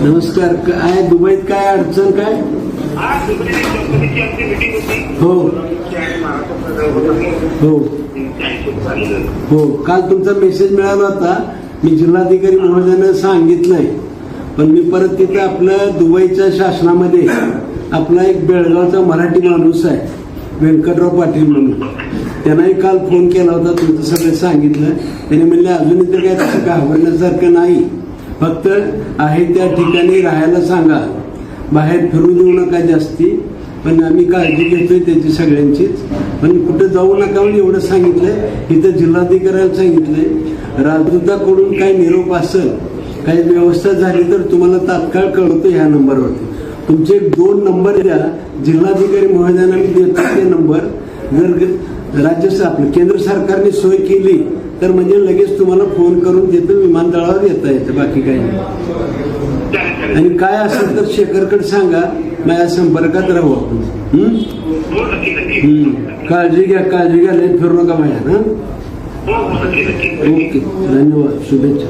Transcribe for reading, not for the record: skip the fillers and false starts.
नमस्कार. काय दुबईत काय अडचण काय? हो हो हो. काल तुमचा मेसेज मिळाला होता. मी जिल्हाधिकारी महोदयांना सांगितलंय, पण मी परत तिथे आपलं दुबईच्या शासनामध्ये आपला एक बेळगावचा मराठी माणूस आहे व्यंकटराव पाटील म्हणून, त्यांनाही काल फोन केला होता. तुमचं सगळं सांगितलं. त्याने म्हणले अजून इथं काय तसं घाबरण्यासारखं नाही, फक्त आहे त्या ठिकाणी राहायला सांगा, बाहेर फिरू देऊ नका जास्ती, पण आम्ही काळजी घेतोय त्याची सगळ्यांचीच, पण कुठं जाऊ नका म्हणून एवढं सांगितलंय. इथं जिल्हाधिकाऱ्याला सांगितलंय. राजदूताकडून काही निरोप असेल, काही व्यवस्था झाली तर तुम्हाला तात्काळ कळवतो ह्या नंबरवरती. तुमचे 2 नंबर द्या, जिल्हाधिकारी महोदयांना मी देतो ते नंबर. जर राज्य आपलं केंद्र सरकारने सोय केली तर म्हणजे लगेच तुम्हाला फोन करून देतो, विमानतळावर येता येतं, बाकी काही नाही. आणि काय असेल तर शेखरकडे सांगा, माझ्या संपर्कात राहू आपण. काळजी घ्या, काळजी घ्या, लय फिरू नका माझ्या. ओके, धन्यवाद, शुभेच्छा.